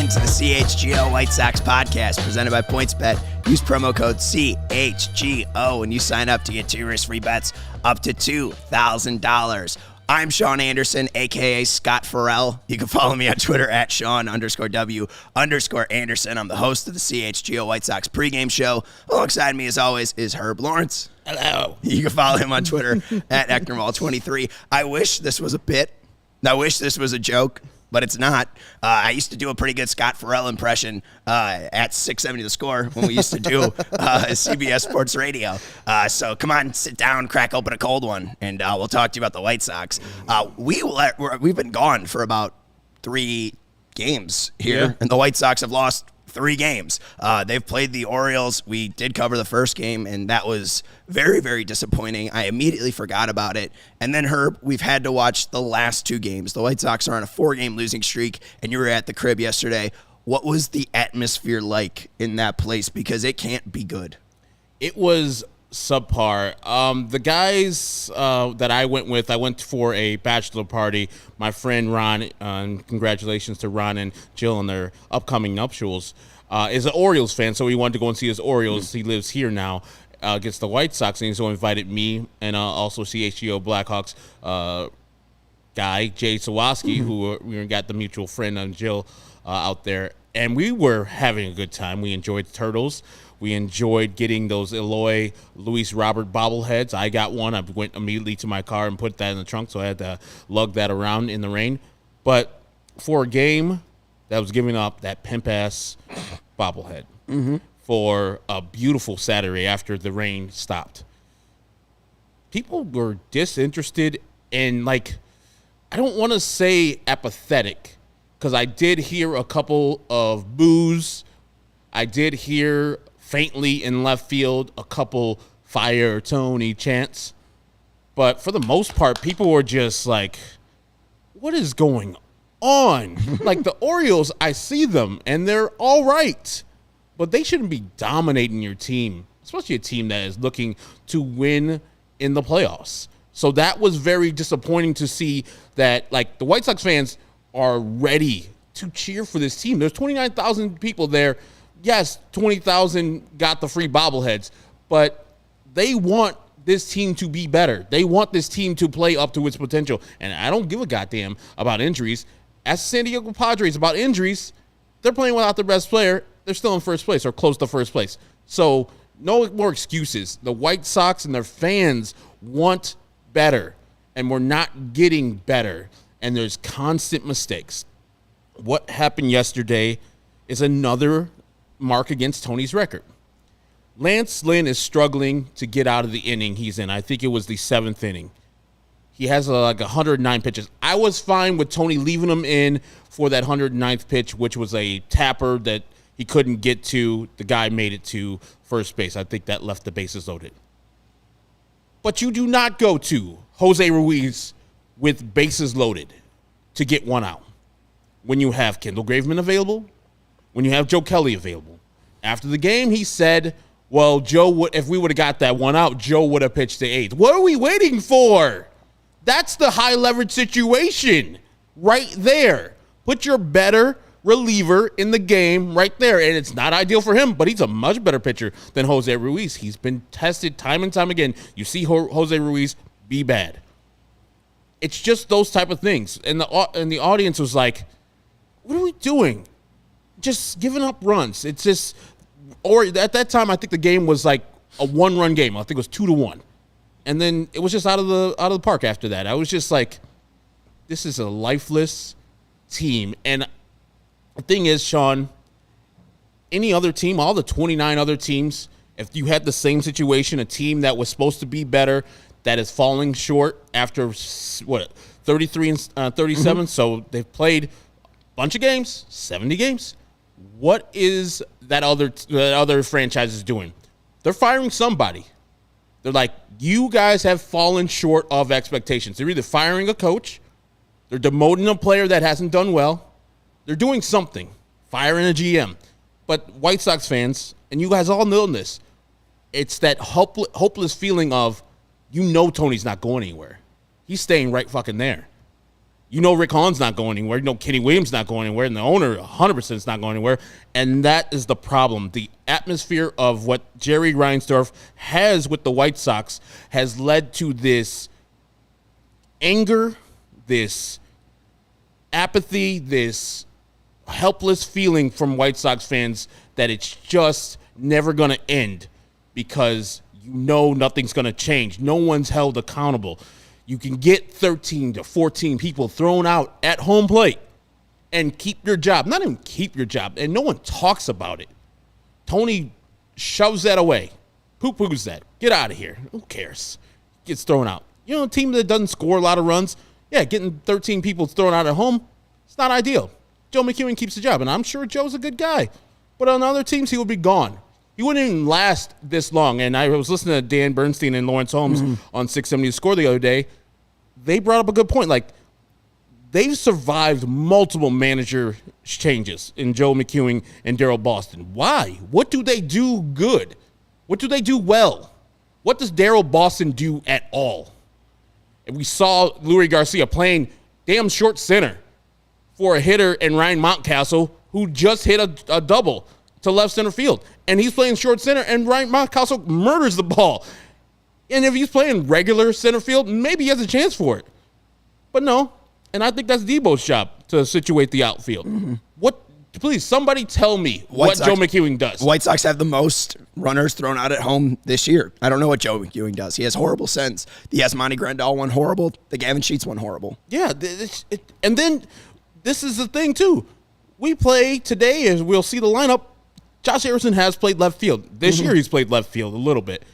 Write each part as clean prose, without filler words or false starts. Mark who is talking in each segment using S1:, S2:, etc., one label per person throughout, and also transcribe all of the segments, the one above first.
S1: listening to the CHGO White Sox podcast presented by PointsBet. Use promo code CHGO when you sign up to get 2 risk-free bets up to $2,000. I'm Sean Anderson, a.k.a. Scott Farrell. You can follow me on Twitter at Sean_W_Anderson. I'm the host of the CHGO White Sox pregame show. Alongside me, as always, is Herb Lawrence.
S2: Hello.
S1: You can follow him on Twitter at Ecknermall23. I wish this was a bit. I wish this was a joke, but it's not. I used to do a pretty good Scott Farrell impression at 670 The Score when we used to do CBS Sports Radio. So come on, sit down, crack open a cold one, and we'll talk to you about the White Sox. We've been gone for about 3 games here, and the White Sox have lost 3 games. They've played the Orioles. We did cover the first game, and that was very, very disappointing. I immediately forgot about it. And then, Herb, we've had to watch the last 2 games. The White Sox are on a 4-game losing streak, and you were at the crib yesterday. What was the atmosphere like in that place? Because it can't be good.
S2: It was subpar. The guys that I went for a bachelor party. My friend Ron, congratulations to Ron and Jill on their upcoming nuptials, is an Orioles fan, so he wanted to go and see his Orioles. He lives here now against the White Sox, and so invited me and also CHGO Blackhawks guy, Jay Sawaski, who we got the mutual friend Jill out there, and we were having a good time. We enjoyed turtles. We enjoyed getting those Eloy Luis Robert bobbleheads. I got one. I went immediately to my car and put that in the trunk, so I had to lug that around in the rain. But for a game that was giving up that pimp-ass bobblehead for a beautiful Saturday after the rain stopped, people were disinterested and, I don't want to say apathetic, because I did hear a couple of boos. I did hear faintly in left field a couple fire Tony chants, but for the most part, people were just like, what is going on? Like, the Orioles, I see them and they're all right, but they shouldn't be dominating your team, especially a team that is looking to win in the playoffs. So that was very disappointing to see that, the White Sox fans are ready to cheer for this team. There's 29,000 people there. Yes, 20,000 got the free bobbleheads, but they want this team to be better. They want this team to play up to its potential, and I don't give a goddamn about injuries. As San Diego Padres about injuries, they're playing without their best player. They're still in first place or close to first place. So no more excuses. The White Sox and their fans want better, and we're not getting better, and there's constant mistakes. What happened yesterday is another mark against Tony's record. Lance Lynn is struggling to get out of the inning he's in. I think it was the 7th inning. He has 109 pitches. I was fine with Tony leaving him in for that 109th pitch, which was a tapper that he couldn't get to. The guy made it to first base. I think that left the bases loaded. But you do not go to Jose Ruiz with bases loaded to get one out when you have Kendall Graveman available, when you have Joe Kelly available. After the game, he said, well, if we would have got that one out, Joe would have pitched the 8th. What are we waiting for? That's the high leverage situation right there. Put your better reliever in the game right there. And it's not ideal for him, but he's a much better pitcher than Jose Ruiz. He's been tested time and time again. You see Jose Ruiz be bad. It's just those type of things. And the audience was like, what are we doing? Just giving up runs. It's just, or at that time, I think the game was like a 1-run game. I think it was 2-1. And then it was just out of the park after that. I was just like, this is a lifeless team. And the thing is, Sean, any other team, all the 29 other teams, if you had the same situation, a team that was supposed to be better, that is falling short after, 33 and 37. So they've played a bunch of games, 70 games. What is that other franchise is doing? They're firing somebody. They're like, you guys have fallen short of expectations. They're either firing a coach, they're demoting a player that hasn't done well, they're doing something, firing a GM. But White Sox fans, and you guys all know this, it's that hopeless feeling of, Tony's not going anywhere. He's staying right fucking there. You know Rick Hahn's not going anywhere. You know Kenny Williams not going anywhere, and the owner 100% is not going anywhere. And that is the problem. The atmosphere of what Jerry Reinsdorf has with the White Sox has led to this anger, this apathy, this helpless feeling from White Sox fans that it's just never going to end because you know nothing's going to change. No one's held accountable. You can get 13 to 14 people thrown out at home plate and keep your job. Not even keep your job, and no one talks about it. Tony shoves that away. Poo-poos that. Get out of here. Who cares? Gets thrown out. You know, a team that doesn't score a lot of runs, yeah, getting 13 people thrown out at home, it's not ideal. Joe McEwing keeps the job, and I'm sure Joe's a good guy. But on other teams, he would be gone. He wouldn't even last this long. And I was listening to Dan Bernstein and Lawrence Holmes on 670 Score the other day. They brought up a good point. Like, they've survived multiple manager changes in Joe McEwing and Darryl Boston. Why? What do they do good? What do they do well? What does Darryl Boston do at all? And we saw Luis Garcia playing damn short center for a hitter and Ryan Mountcastle, who just hit a double to left center field. And he's playing short center, and Ryan Mountcastle murders the ball. And if he's playing regular center field, maybe he has a chance for it. But no. And I think that's Debo's job to situate the outfield. What? Please, somebody tell me what Joe McEwing does.
S1: White Sox have the most runners thrown out at home this year. I don't know what Joe McEwing does. He has horrible sense. The Yasmani Grandal one horrible. The Gavin Sheets one horrible.
S2: Yeah. And then this is the thing, too. We play today, as we'll see the lineup, Josh Harrison has played left field. This year he's played left field a little bit.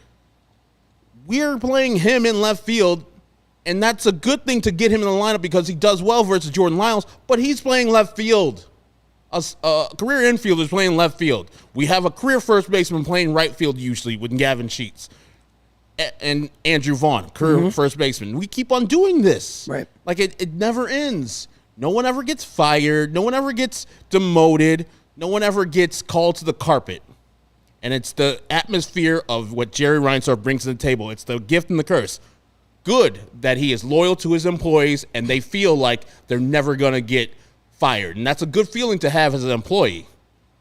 S2: We're playing him in left field, and that's a good thing to get him in the lineup because he does well versus Jordan Lyles, but he's playing left field. A career infielder is playing left field. We have a career first baseman playing right field usually with Gavin Sheets and Andrew Vaughn, career first baseman. We keep on doing this.
S1: Right.
S2: Like it never ends. No one ever gets fired. No one ever gets demoted. No one ever gets called to the carpet. And it's the atmosphere of what Jerry Reinsdorf brings to the table. It's the gift and the curse. Good that he is loyal to his employees and they feel like they're never going to get fired. And that's a good feeling to have as an employee.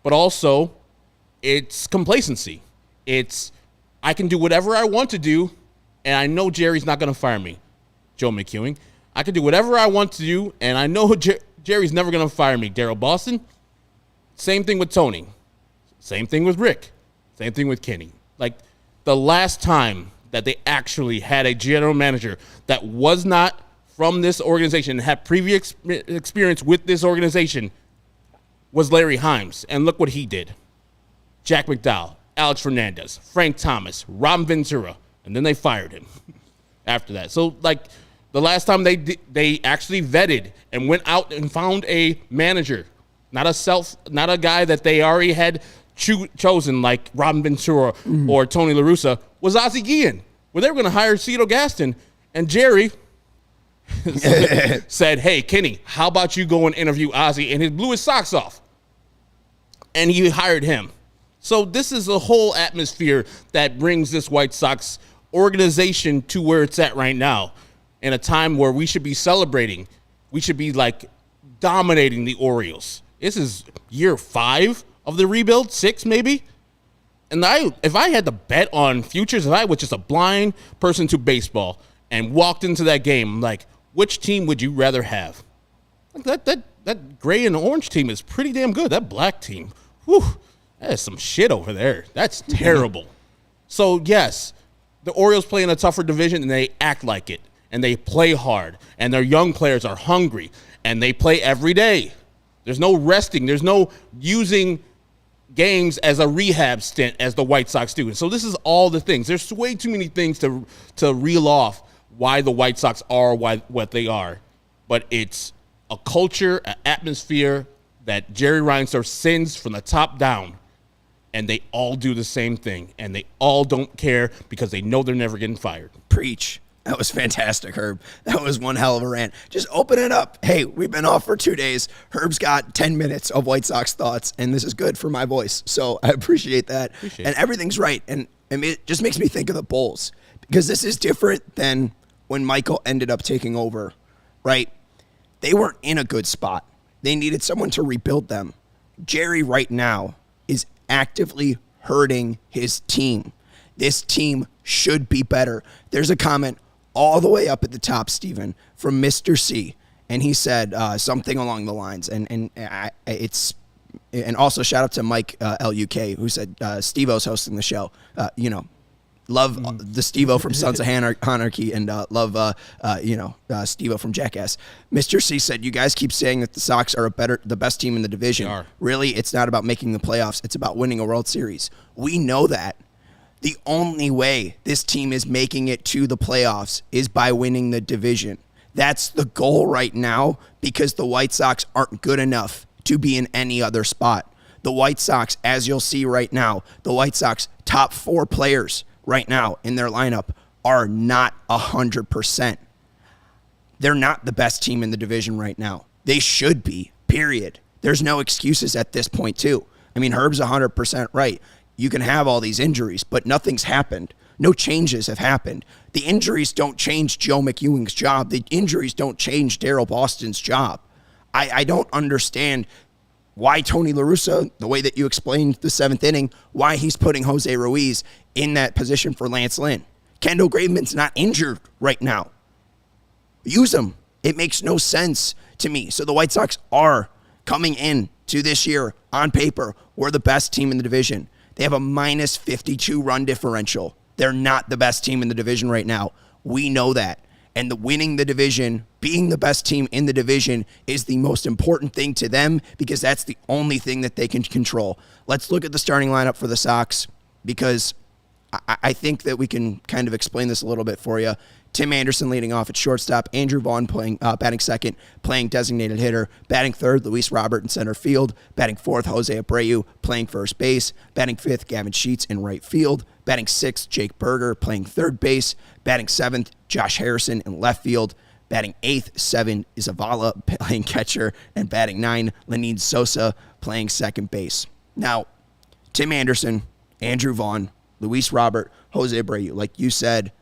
S2: But also, it's complacency. It's, I can do whatever I want to do, and I know Jerry's not going to fire me, Joe McEwing. I can do whatever I want to do, and I know Jerry's never going to fire me. Darryl Boston, same thing with Tony. Same thing with Rick. Same thing with Kenny. Like, the last time that they actually had a general manager that was not from this organization and had previous experience with this organization was Larry Himes. And look what he did. Jack McDowell, Alex Fernandez, Frank Thomas, Ron Ventura, and then they fired him after that. So, like, the last time they actually vetted and went out and found a manager, not a guy that they already had chosen like Robin Ventura or Tony La Russa, was Ozzie Guillen, where they were going to hire Cito Gaston, and Jerry said, hey, Kenny, how about you go and interview Ozzie? And he blew his socks off. And he hired him. So this is a whole atmosphere that brings this White Sox organization to where it's at right now, in a time where we should be celebrating. We should be, like, dominating the Orioles. This is year 5 of the rebuild, 6 maybe. And if I had to bet on futures, if I was just a blind person to baseball and walked into that game, I'm like, which team would you rather have? Like that gray and orange team is pretty damn good. That black team, whew, that is some shit over there. That's terrible. So, yes, the Orioles play in a tougher division, and they act like it, and they play hard, and their young players are hungry, and they play every day. There's no resting. There's no using games as a rehab stint as the White Sox do. And so this is all the things. There's way too many things to reel off why the White Sox are what they are. But it's a culture, an atmosphere that Jerry Reinsdorf sends from the top down, and they all do the same thing, and they all don't care because they know they're never getting fired.
S1: Preach. That was fantastic, Herb. That was one hell of a rant. Just open it up. Hey, we've been off for 2 days. Herb's got 10 minutes of White Sox thoughts, and this is good for my voice. So I appreciate that. And everything right. And I mean, it just makes me think of the Bulls, because this is different than when Michael ended up taking over, right? They weren't in a good spot. They needed someone to rebuild them. Jerry right now is actively hurting his team. This team should be better. There's a comment all the way up at the top, Steven, from Mr. C, and he said something along the lines, and also shout out to Mike LUK, who said Steve-O's hosting the show. Love the Steve-O from Sons of Anarchy, and love Steve-O from Jackass. Mr. C said, you guys keep saying that the Sox are the best team in the division. Really, it's not about making the playoffs. It's about winning a World Series. We know that. The only way this team is making it to the playoffs is by winning the division. That's the goal right now, because the White Sox aren't good enough to be in any other spot. The White Sox, as you'll see right now, the White Sox top 4 players right now in their lineup are not 100%. They're not the best team in the division right now. They should be, period. There's no excuses at this point, too. I mean, Herb's 100% right. You can have all these injuries, but nothing's happened. No changes have happened. The injuries don't change Joe McEwing's job. The injuries don't change Daryl Boston's job. I don't understand why Tony La Russa, the way that you explained the 7th inning, why he's putting Jose Ruiz in that position for Lance Lynn. Kendall Graveman's not injured right now. Use him. It makes no sense to me. So the White Sox are coming in to this year, on paper, we're the best team in the division. They have a minus 52 run differential. They're not the best team in the division right now. We know that. And winning the division, being the best team in the division, is the most important thing to them, because that's the only thing that they can control. Let's look at the starting lineup for the Sox, because I think that we can kind of explain this a little bit for you. Tim Anderson leading off at shortstop, Andrew Vaughn batting second, playing designated hitter, batting third, Luis Robert in center field, batting fourth, Jose Abreu playing first base, batting fifth, Gavin Sheets in right field, batting sixth, Jake Berger playing third base, batting seventh, Josh Harrison in left field, batting eighth, Seven Zavala playing catcher, and batting nine, Lenyn Sosa playing second base. Now, Tim Anderson, Andrew Vaughn, Luis Robert, Jose Abreu, like you said,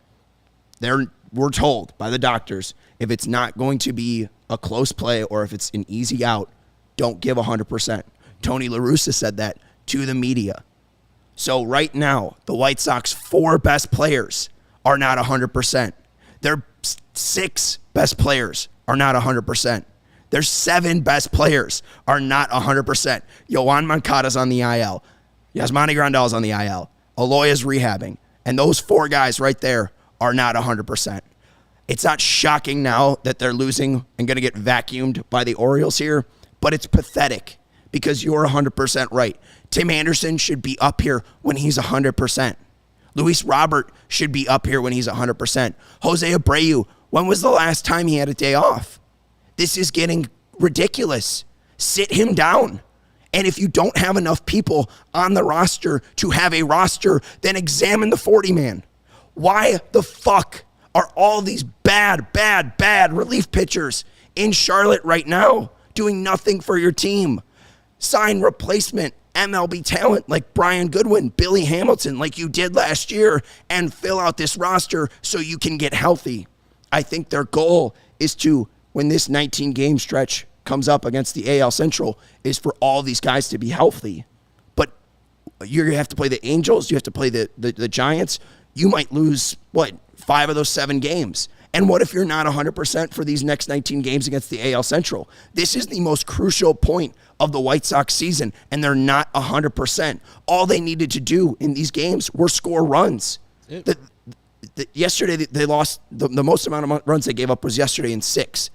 S1: we're told by the doctors, if it's not going to be a close play or if it's an easy out, don't give 100%. Tony La Russa said that to the media. So right now, the White Sox 4 best players are not 100%. Their 6 best players are not 100%. Their 7 best players are not 100%. Yoan Moncada's on the IL. Yasmani Grandal's on the IL. Aloya's rehabbing. And those 4 guys right there are not 100%. It's not shocking now that they're losing and going to get vacuumed by the Orioles here, but it's pathetic because you're 100% right. Tim Anderson should be up here when he's 100%. Luis Robert should be up here when he's 100%. Jose Abreu, when was the last time he had a day off? This is getting ridiculous. Sit him down. And if you don't have enough people on the roster to have a roster, then examine the 40-man. Why the fuck are all these bad relief pitchers in Charlotte right now doing nothing for your team? Sign replacement MLB talent like Brian Goodwin, Billy Hamilton, like you did last year, and fill out this roster so you can get healthy. I think their goal is to, when this 19-game stretch comes up against the AL Central, is for all these guys to be healthy. But you have to play the Angels, you have to play the Giants. You might lose, 5 of those 7 games. And what if you're not 100% for these next 19 games against the AL Central? This is the most crucial point of the White Sox season, and they're not 100%. All they needed to do in these games were score runs. Yep. Yesterday, they lost, the most amount of runs they gave up was yesterday in 6.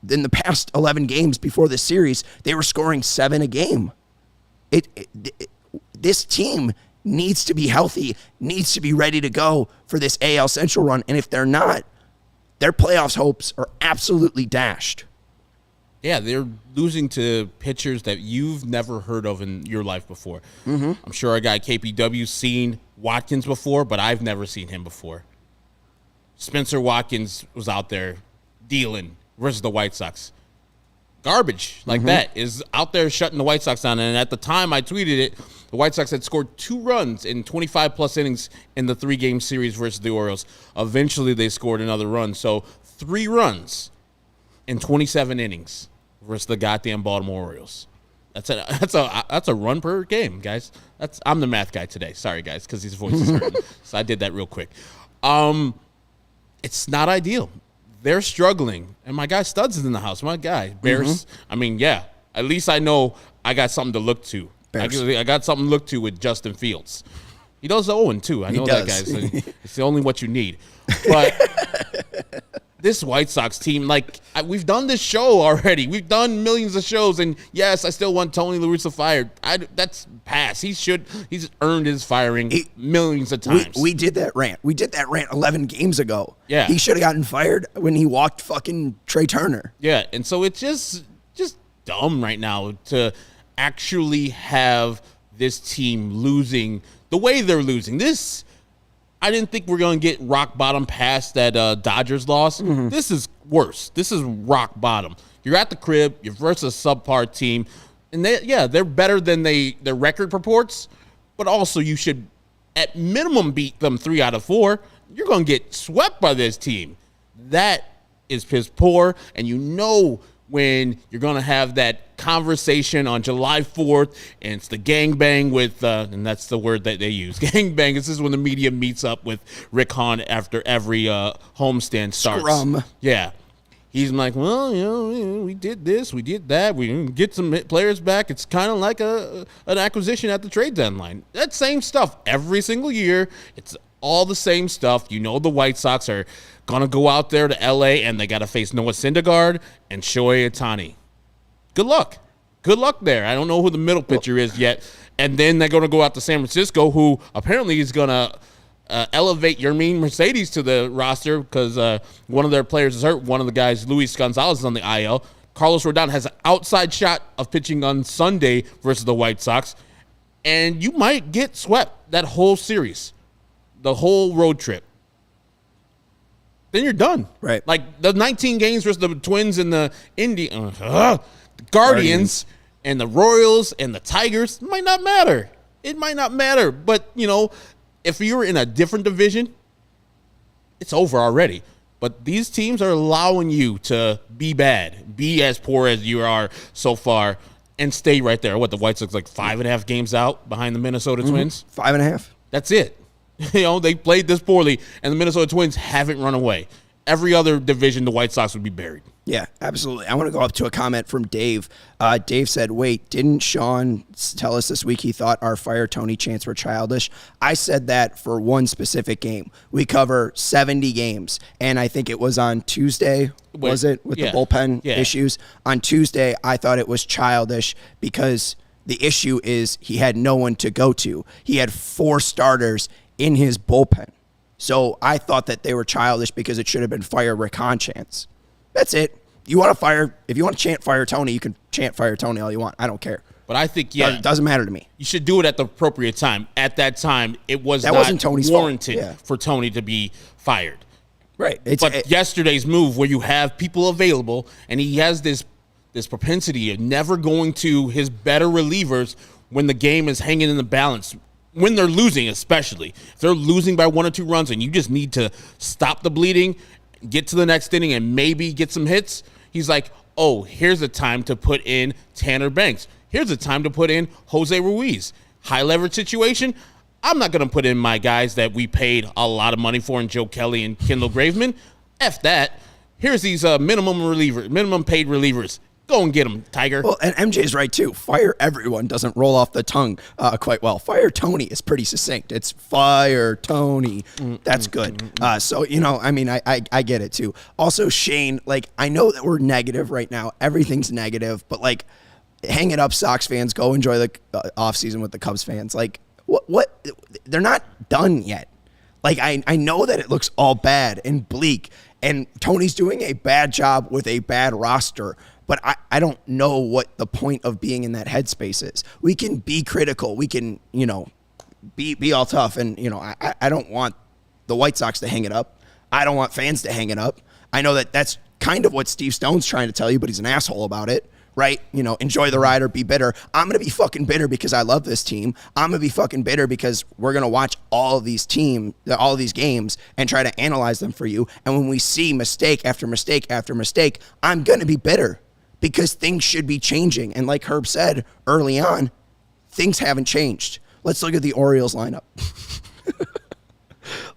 S1: In the past 11 games before this series, they were scoring 7 a game. This team needs to be healthy, needs to be ready to go for this AL Central run. And if they're not, their playoffs hopes are absolutely dashed.
S2: Yeah, they're losing to pitchers that you've never heard of in your life before. Mm-hmm. I'm sure our guy KPW's seen Watkins before, but I've never seen him before. Spencer Watkins was out there dealing versus the White Sox. Garbage like that is out there shutting the White Sox down. And at the time I tweeted it, the White Sox had scored 2 runs in 25-plus innings in the 3-game series versus the Orioles. Eventually, they scored another run. So 3 runs in 27 innings versus the goddamn Baltimore Orioles. That's a run per game, guys. I'm the math guy today. Sorry, guys, because his voice is hurting. So I did that real quick. It's not ideal. They're struggling, and my guy Studs is in the house. My guy Bears. I mean, yeah. At least I know I got something to look to. I got something to look to with Justin Fields. He does 0-2. I know that, guys. It's the only what you need. But this White Sox team, we've done this show already. We've done millions of shows, and yes, I still want Tony La Russa fired. That's pass. He's earned his firing millions of times.
S1: We did that rant. We did that rant 11 games ago.
S2: Yeah.
S1: He should have gotten fired when he walked fucking Trey Turner.
S2: Yeah, and so it's just dumb right now to actually have this team losing the way they're losing. I didn't think we're going to get rock bottom past that Dodgers loss. This is worse. This is rock bottom. You're at the crib. You're versus a subpar team. And they're better than their record purports. But also you should, at minimum, beat them 3 out of 4. You're going to get swept by this team. That is piss poor. And you know when you're going to have that conversation on July 4th, and it's the gangbang with, and that's the word that they use, gangbang. This is when the media meets up with Rick Hahn after every homestand starts.
S1: Scrum.
S2: Yeah. He's like, well, we did this, we did that, we didn't get some players back. It's kind of like an acquisition at the trade deadline. That same stuff every single year. It's all the same stuff. You know the White Sox are going to go out there to L.A. and they got to face Noah Syndergaard and Shohei Ohtani. Good luck. Good luck there. I don't know who the middle pitcher is yet. And then they're going to go out to San Francisco, who apparently is going to elevate Yermin Mercedes to the roster because one of their players is hurt. One of the guys, Luis Gonzalez, is on the IL. Carlos Rodon has an outside shot of pitching on Sunday versus the White Sox. And you might get swept that whole series, the whole road trip. Then you're done.
S1: Right.
S2: Like the 19 games versus the Twins and the Guardians and the Royals and the Tigers might not matter. It might not matter. But, if you're in a different division, it's over already. But these teams are allowing you to be bad, be as poor as you are so far, and stay right there. What, the White Sox 5.5 games out behind the Minnesota Twins?
S1: 5.5.
S2: That's it. They played this poorly, and the Minnesota Twins haven't run away. Every other division, the White Sox would be buried.
S1: Yeah, absolutely. I want to go up to a comment from Dave. Dave said, wait, didn't Sean tell us this week he thought our Fire Tony chants were childish? I said that for one specific game. We cover 70 games, and I think it was on Tuesday, was it, with the bullpen issues? On Tuesday, I thought it was childish because the issue is he had no one to go to. He had 4 starters in his bullpen. So I thought that they were childish because it should have been fire Rick Hahn chants. That's it. If you want to chant Fire Tony, you can chant Fire Tony all you want. I don't care.
S2: But I think,
S1: it doesn't matter to me.
S2: You should do it at the appropriate time. At that time, it was not
S1: wasn't Tony's
S2: warranted for Tony to be fired.
S1: Right.
S2: But yesterday's move where you have people available and he has this propensity of never going to his better relievers when the game is hanging in the balance, when they're losing especially. If they're losing by 1 or 2 runs and you just need to stop the bleeding, get to the next inning and maybe get some hits, he's like, oh, here's a time to put in Tanner Banks. Here's a time to put in Jose Ruiz. High leverage situation. I'm not going to put in my guys that we paid a lot of money for in Joe Kelly and Kendall Graveman. F that. Here's these minimum paid relievers. Go and get him, Tiger.
S1: Well, and MJ's right, too. Fire everyone doesn't roll off the tongue quite well. Fire Tony is pretty succinct. It's Fire Tony. That's good. So, I get it, too. Also, Shane, I know that we're negative right now. Everything's negative. But, hang it up, Sox fans. Go enjoy the offseason with the Cubs fans. What? They're not done yet. I know that it looks all bad and bleak. And Tony's doing a bad job with a bad roster. But I don't know what the point of being in that headspace is. We can be critical. We can, be all tough. And, I don't want the White Sox to hang it up. I don't want fans to hang it up. I know that that's kind of what Steve Stone's trying to tell you, but he's an asshole about it, right? Enjoy the ride or be bitter. I'm going to be fucking bitter because I love this team. I'm going to be fucking bitter because we're going to watch all of these games and try to analyze them for you. And when we see mistake after mistake after mistake, I'm going to be bitter because things should be changing. And like Herb said early on, things haven't changed. Let's look at the Orioles lineup.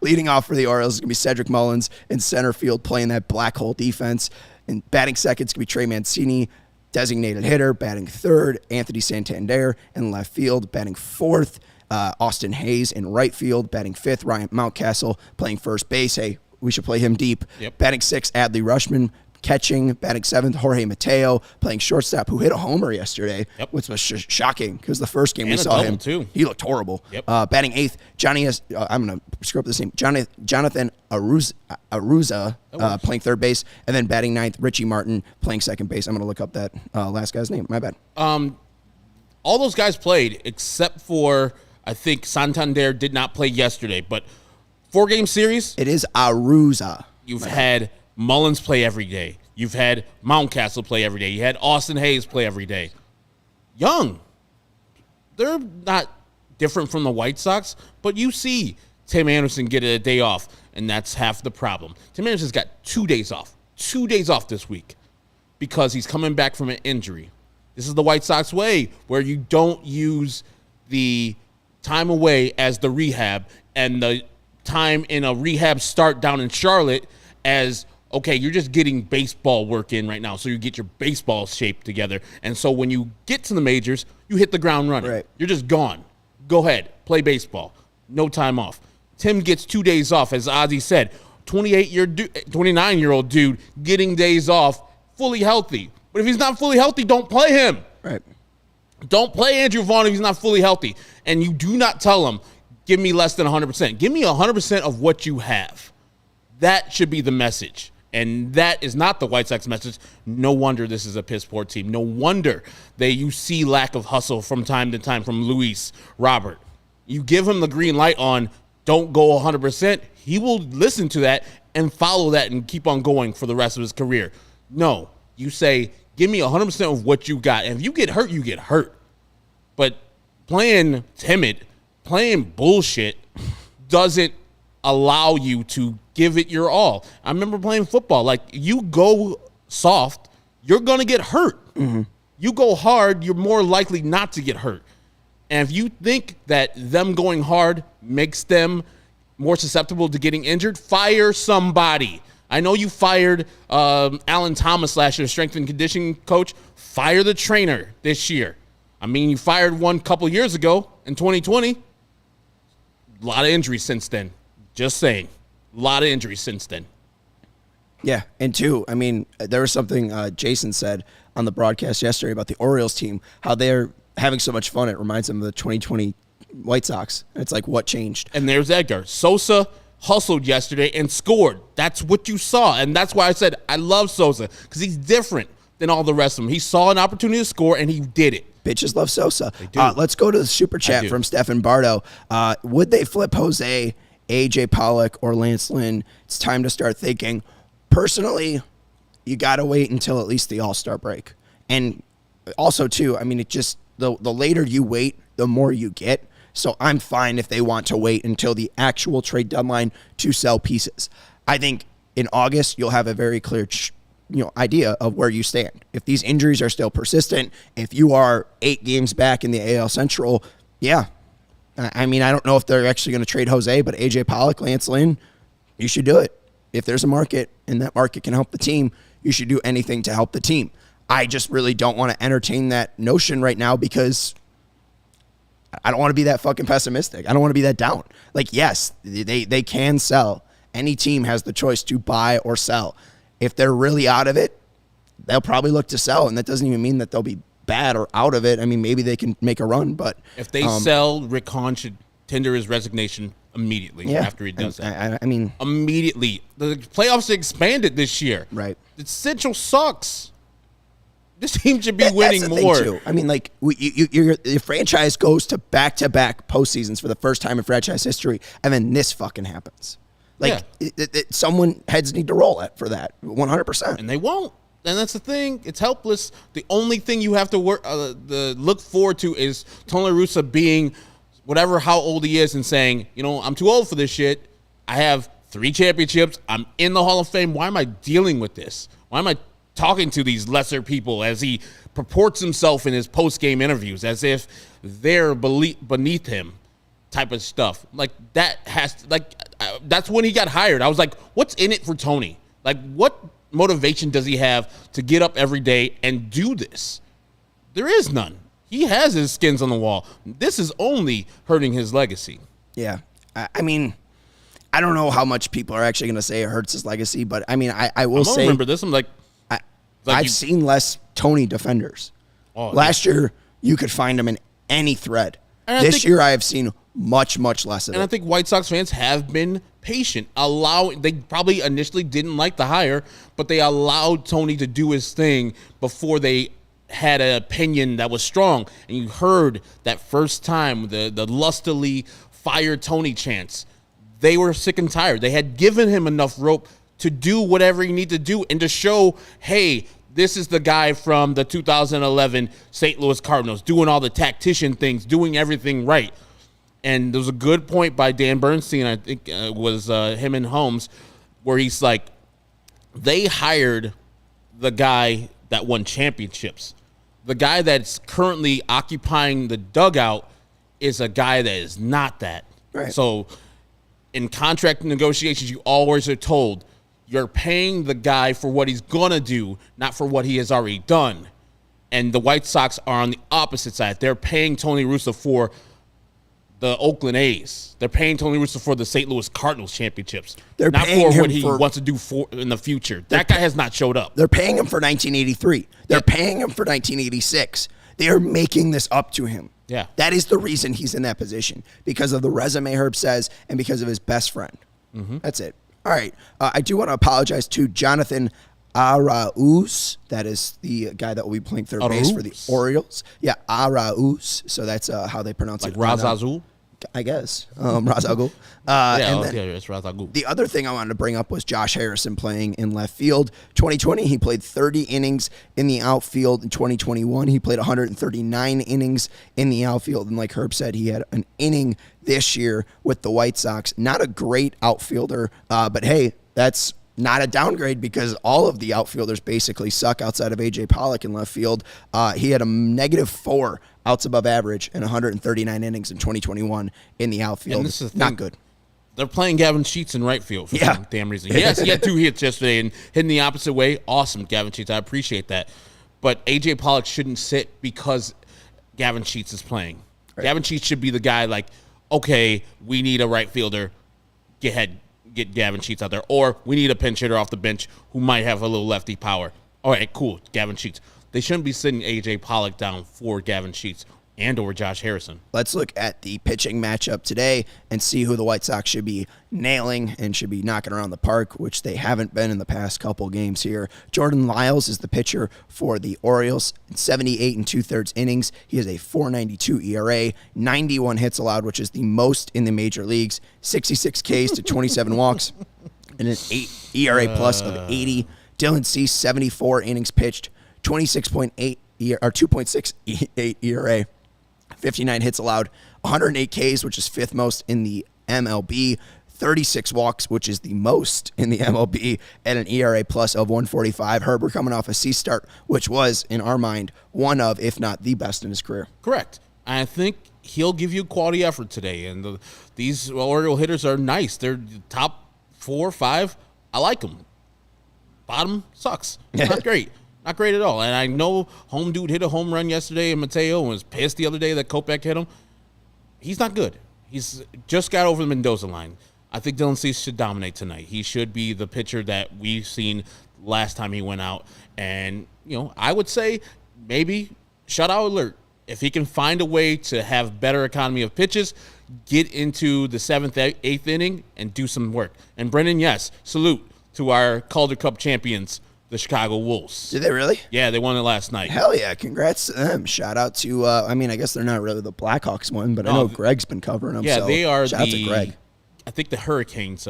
S1: Leading off for the Orioles is going to be Cedric Mullins in center field playing that black hole defense. And batting second is going to be Trey Mancini, designated hitter. Batting third, Anthony Santander in left field. Batting fourth, Austin Hayes in right field. Batting fifth, Ryan Mountcastle playing first base. Hey, we should play him deep.
S2: Yep.
S1: Batting sixth, Adley Rushman catching. Batting seventh, Jorge Mateo playing shortstop, who hit a homer yesterday, which was shocking because the first game we saw him,
S2: too.
S1: He looked horrible.
S2: Yep.
S1: Batting eighth, I'm going to screw up this name, Jonathan Russa playing third base, and then batting ninth, Richie Martin playing second base. I'm going to look up that last guy's name. My bad.
S2: All those guys played except for, I think Santander did not play yesterday, but 4-game series.
S1: It is Aruza.
S2: You've had Mullins play every day. You've had Mountcastle play every day. You had Austin Hayes play every day. Young. They're not different from the White Sox, but you see Tim Anderson get a day off, and that's half the problem. Tim Anderson's got 2 days off. 2 days off this week because he's coming back from an injury. This is the White Sox way, where you don't use the time away as the rehab and the time in a rehab start down in Charlotte as, okay, you're just getting baseball work in right now, so you get your baseball shape together. And so when you get to the majors, you hit the ground running.
S1: Right.
S2: You're just gone. Go ahead, play baseball. No time off. Tim gets 2 days off, as Ozzy said. 29-year-old dude getting days off, fully healthy. But if he's not fully healthy, don't play him.
S1: Right.
S2: Don't play Andrew Vaughn if he's not fully healthy. And you do not tell him, give me less than 100%. Give me 100% of what you have. That should be the message. And that is not the White Sox message. No wonder this is a piss poor team. No wonder you see lack of hustle from time to time from Luis Robert. You give him the green light on don't go 100%. He will listen to that and follow that and keep on going for the rest of his career. No, you say, give me 100% of what you got. And if you get hurt, you get hurt. But playing timid, playing bullshit doesn't allow you to give it your all. I remember playing football. Like, you go soft, you're going to get hurt. Mm-hmm. You go hard, you're more likely not to get hurt. And if you think that them going hard makes them more susceptible to getting injured, fire somebody. I know you fired Alan Thomas last year, strength and conditioning coach. Fire the trainer this year. I mean, you fired one couple years ago in 2020. A lot of injuries since then. Just saying. A lot of injuries since then.
S1: Yeah, and two, I mean, there was something Jason said on the broadcast yesterday about the Orioles team, how they're having so much fun. It reminds them of the 2020 White Sox. It's like, what changed?
S2: And there's Edgar. Sosa hustled yesterday and scored. That's what you saw. And that's why I said I love Sosa, because he's different than all the rest of them. He saw an opportunity to score, and he did it.
S1: Bitches love Sosa. Let's go to the super chat from Stefan Bardo. Would they flip Jose, AJ Pollock, or Lance Lynn? It's time to start thinking. Personally, you got to wait until at least the All-Star break. And also, too, I mean, it just the later you wait, the more you get. So I'm fine if they want to wait until the actual trade deadline to sell pieces. I think in August, you'll have a very clear idea of where you stand. If these injuries are still persistent, if you are 8 games back in the AL Central, yeah. I mean, I don't know if they're actually going to trade Jose, but AJ Pollock, Lance Lynn, you should do it. If there's a market and that market can help the team, you should do anything to help the team. I just really don't want to entertain that notion right now because I don't want to be that fucking pessimistic. I don't want to be that down. Like, yes, they can sell. Any team has the choice to buy or sell. If they're really out of it, they'll probably look to sell, and that doesn't even mean that they'll be bad or out of it. I mean, maybe they can make a run, but
S2: if they sell, Rick Hahn should tender his resignation immediately after he does that.
S1: I mean,
S2: immediately. The playoffs expanded this year.
S1: Right.
S2: The Central sucks. This team should be winning more.
S1: Too. I mean, like, your franchise goes to back-to-back postseasons for the first time in franchise history, and then this fucking happens. Like, someone heads need to roll for that, 100%.
S2: And they won't. And that's the thing. It's helpless. The only thing you have to look forward to is Tony Russa being how old he is and saying, I'm too old for this shit. I have 3 championships. I'm in the Hall of Fame. Why am I dealing with this? Why am I talking to these lesser people as he purports himself in his post-game interviews as if they're beneath him type of stuff? Like that that's when he got hired. I was like, what's in it for Tony? Like, what motivation does he have to get up every day and do this? There is none. He has his skins on the wall. This is only hurting his legacy.
S1: Yeah. I mean, I don't know how much people are actually going to say it hurts his legacy, but I mean, I will say.
S2: Remember this. I'm like,
S1: I've seen less Tony defenders. Last year, you could find him in any thread. This year, I have seen much, much less of it.
S2: And I think White Sox fans have been patient. They probably initially didn't like the hire, but they allowed Tony to do his thing before they had an opinion that was strong. And you heard that first time, the lustily fire Tony chants. They were sick and tired. They had given him enough rope to do whatever he needed to do and to show, hey, this is the guy from the 2011 St. Louis Cardinals doing all the tactician things, doing everything right. And there was a good point by Dan Bernstein, I think it was him and Holmes, where he's like, they hired the guy that won championships. The guy that's currently occupying the dugout is a guy that is not that.
S1: Right.
S2: So in contract negotiations, you always are told you're paying the guy for what he's going to do, not for what he has already done. And the White Sox are on the opposite side. They're paying Tony Russa for the Oakland A's. They're paying Tony Russa for the St. Louis Cardinals championships.
S1: They're
S2: not
S1: paying
S2: for what
S1: him
S2: he wants to do in the future. That guy has not showed up.
S1: They're paying him for 1983. They're paying him for 1986. They are making this up to him.
S2: Yeah.
S1: That is the reason he's in that position, because of the resume Herb says and because of his best friend. Mm-hmm. That's it. All right. I do want to apologize to Jonathan Arauz. That is the guy that will be playing third base for the Orioles. Yeah, Arauz. So that's how they pronounce it.
S2: Like Razazul?
S1: I guess. Razagul.
S2: It's Razagul.
S1: The other thing I wanted to bring up was Josh Harrison playing in left field. 2020, he played 30 innings in the outfield. In 2021, he played 139 innings in the outfield. And like Herb said, he had an inning this year with the White Sox. Not a great outfielder, but hey, that's not a downgrade because all of the outfielders basically suck outside of A.J. Pollock in left field. He had a -4 outs above average in 139 innings in 2021 in the outfield.
S2: And this is
S1: not good.
S2: They're playing Gavin Sheets in right field for some damn reason. Yes, he had 2 hits yesterday and hitting the opposite way. Awesome, Gavin Sheets. I appreciate that. But A.J. Pollock shouldn't sit because Gavin Sheets is playing. Right. Gavin Sheets should be the guy like, okay, we need a right fielder. Get Gavin Sheets out there. Or we need a pinch hitter off the bench who might have a little lefty power. All right, cool, Gavin Sheets. They shouldn't be sitting A.J. Pollock down for Gavin Sheets and or Josh Harrison.
S1: Let's look at the pitching matchup today and see who the White Sox should be nailing and should be knocking around the park, which they haven't been in the past couple games here. Jordan Lyles is the pitcher for the Orioles. In 78 2/3 innings, he has a 4.92 ERA, 91 hits allowed, which is the most in the major leagues, 66 Ks to 27 walks, and an 8 ERA plus of 80. Dylan Cease, 74 innings pitched, 26.8 or 2.68 ERA, 59 hits allowed, 108 Ks, which is 5th most in the MLB, 36 walks, which is the most in the MLB, and an ERA plus of 145. Herbert coming off a C start, which was, in our mind, one of, if not the best in his career.
S2: Correct. I think he'll give you quality effort today, and these Oriole hitters are nice. They're top 4 or 5. I like them. Bottom sucks. Not great. Not great at all. And I know home dude hit a home run yesterday, and Mateo was pissed the other day that Kopech hit him. He's not good. He's just got over the Mendoza line. I think Dylan Cease should dominate tonight. He should be the pitcher that we've seen last time he went out. And, I would say maybe shutout alert. If he can find a way to have better economy of pitches, get into the 7th, 8th inning, and do some work. And Brendan, yes, salute to our Calder Cup champions, the Chicago Wolves.
S1: Did they really?
S2: Yeah, they won it last night.
S1: Hell yeah. Congrats to them. Shout out to, I guess they're not really the Blackhawks one, but I know Greg's been covering them.
S2: Yeah,
S1: so
S2: they are
S1: shout out to Greg.
S2: I think the Hurricanes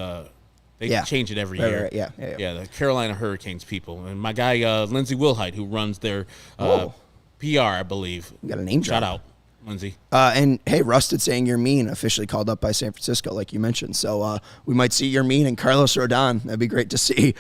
S2: They change it every year.
S1: Right, yeah.
S2: The Carolina Hurricanes people. And my guy, Lindsey Wilhite, who runs their PR, I believe.
S1: You got a name
S2: Shout
S1: drop.
S2: out, Lindsey.
S1: And hey, Rusted saying you're mean officially called up by San Francisco, like you mentioned. So we might see you're mean and Carlos Rodon. That'd be great to see.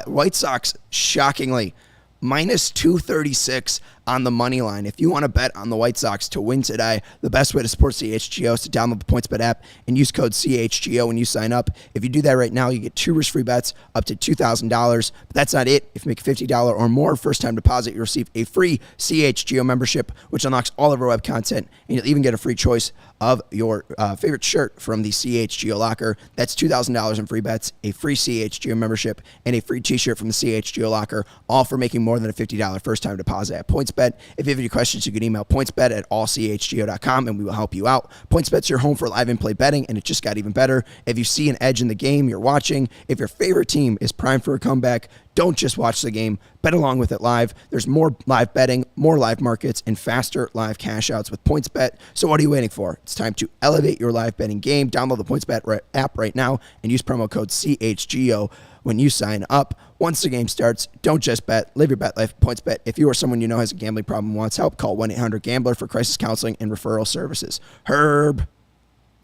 S1: White Sox, shockingly, minus 236 on the money line. If you want to bet on the White Sox to win today, the best way to support CHGO is to download the PointsBet app and use code CHGO when you sign up. If you do that right now, you get 2 risk-free bets up to $2,000. But that's not it. If you make a $50 or more first-time deposit, you receive a free CHGO membership, which unlocks all of our web content, and you'll even get a free choice of your favorite shirt from the CHGO locker. That's $2,000 in free bets, a free CHGO membership, and a free t-shirt from the CHGO locker, all for making more than a $50 first-time deposit at PointsBet. If you have any questions, you can email pointsbet@allchgo.com and we will help you out. PointsBet's your home for live in-play betting, and it just got even better. If you see an edge in the game you're watching, if your favorite team is primed for a comeback, don't just watch the game, bet along with it live. There's more live betting, more live markets, and faster live cash outs with PointsBet. So what are you waiting for? It's time to elevate your live betting game. Download the PointsBet app right now and use promo code CHGO when you sign up. Once the game starts, don't just bet. Live your bet life at PointsBet. If you or someone you know has a gambling problem and wants help, call 1-800-GAMBLER for crisis counseling and referral services. Herb,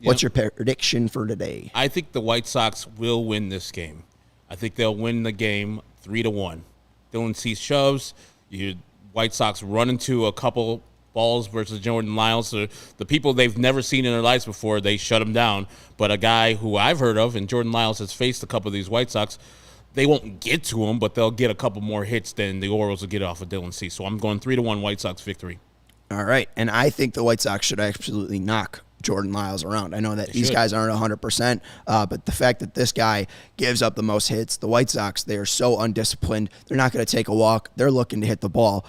S1: what's your prediction for today?
S2: I think the White Sox will win this game. I think they'll win the game 3-1. Dylan Cease shoves. White Sox run into a couple balls versus Jordan Lyles. So the people they've never seen in their lives before, they shut him down. But a guy who I've heard of, and Jordan Lyles has faced a couple of these White Sox, they won't get to him, but they'll get a couple more hits than the Orioles will get off of Dylan Cease. So I'm going 3-1 White Sox victory.
S1: All right, and I think the White Sox should absolutely knock Jordan Lyles around. I know that these guys aren't 100%, but the fact that this guy gives up the most hits, the White Sox, they are so undisciplined. They're not going to take a walk. They're looking to hit the ball.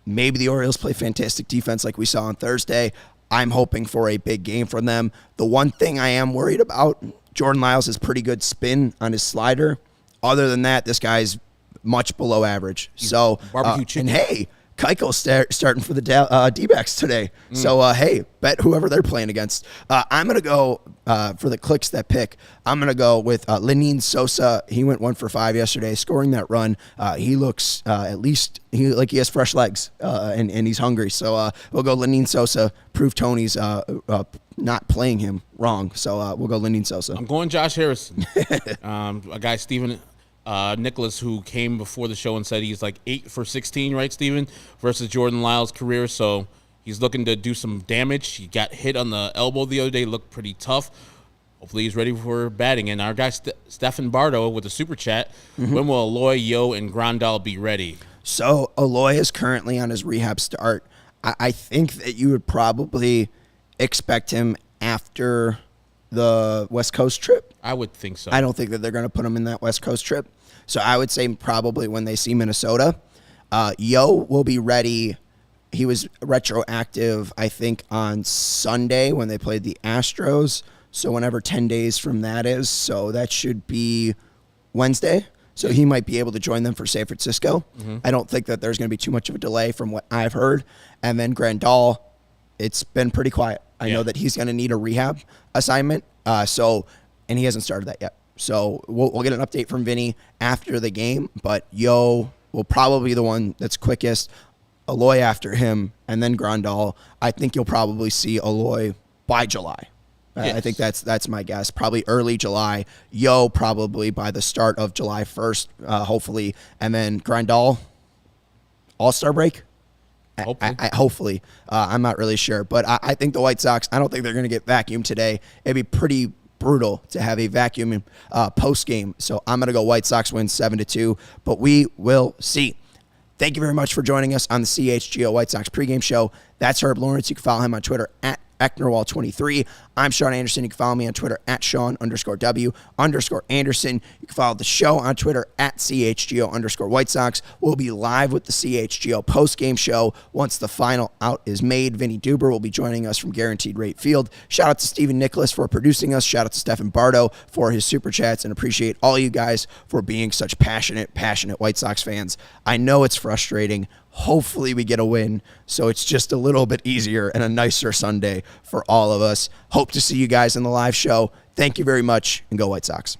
S1: Maybe the Orioles play fantastic defense like we saw on Thursday. I'm hoping for a big game from them. The one thing I am worried about, Jordan Lyles has pretty good spin on his slider. Other than that, this guy's much below average. So,
S2: barbecue chicken.
S1: And hey, Keuchel's starting for the D-backs today. So, hey, bet whoever they're playing against. I'm going to go for the clicks that pick. I'm going to go with Lenyn Sosa. He went 1 for 5 yesterday, scoring that run. He looks at least like he has fresh legs and he's hungry. So we'll go Lenyn Sosa. Prove Tony's not playing him wrong. So we'll go Lenyn Sosa.
S2: I'm going Josh Harrison. A guy, Steven Nicholas, who came before the show and said he's like 8 for 16, right, Steven, versus Jordan Lyles' career. So he's looking to do some damage. He got hit on the elbow the other day, looked pretty tough. Hopefully he's ready for batting. And our guy, Stefan Bardo, with the super chat, when will Eloy, Yo, and Grandal be ready?
S1: So Eloy is currently on his rehab start. I think that you would probably expect him after the West Coast trip.
S2: I would think so.
S1: I don't think that they're going to put him in that West Coast trip. So I would say probably when they see Minnesota. Yo will be ready. He was retroactive, I think, on Sunday when they played the Astros. So whenever 10 days from that is. So that should be Wednesday. So he might be able to join them for San Francisco. I don't think that there's going to be too much of a delay from what I've heard. And then Grandal, it's been pretty quiet. I know that he's going to need a rehab assignment. And he hasn't started that yet. So we'll get an update from Vinny after the game. But Yo will probably be the one that's quickest. Eloy after him, and then Grandal. I think you'll probably see Eloy by July. I think that's my guess. Probably early July. Yo probably by the start of July 1st, hopefully. And then Grandal, All-Star break? Hopefully. I'm not really sure. But I think the White Sox, I don't think they're going to get vacuumed today. It'd be pretty brutal to have a vacuum post-game. So I'm going to go White Sox win 7-2. But we will see. Thank you very much for joining us on the CHGO White Sox pregame show. That's Herb Lawrence. You can follow him on Twitter at Ecknerwall23. I'm Sean Anderson. You can follow me on Twitter at Sean_W_Anderson. You can follow the show on Twitter at CHGO_White Sox. We'll be live with the CHGO post-game show once the final out is made. Vinny Duber will be joining us from Guaranteed Rate Field. Shout out to Stephen Nicholas for producing us. Shout out to Stefan Bardo for his super chats, and appreciate all you guys for being such passionate White Sox fans. I know it's frustrating. Hopefully we get a win, so it's just a little bit easier and a nicer Sunday for all of us. Hope to see you guys in the live show. Thank you very much, and go White Sox.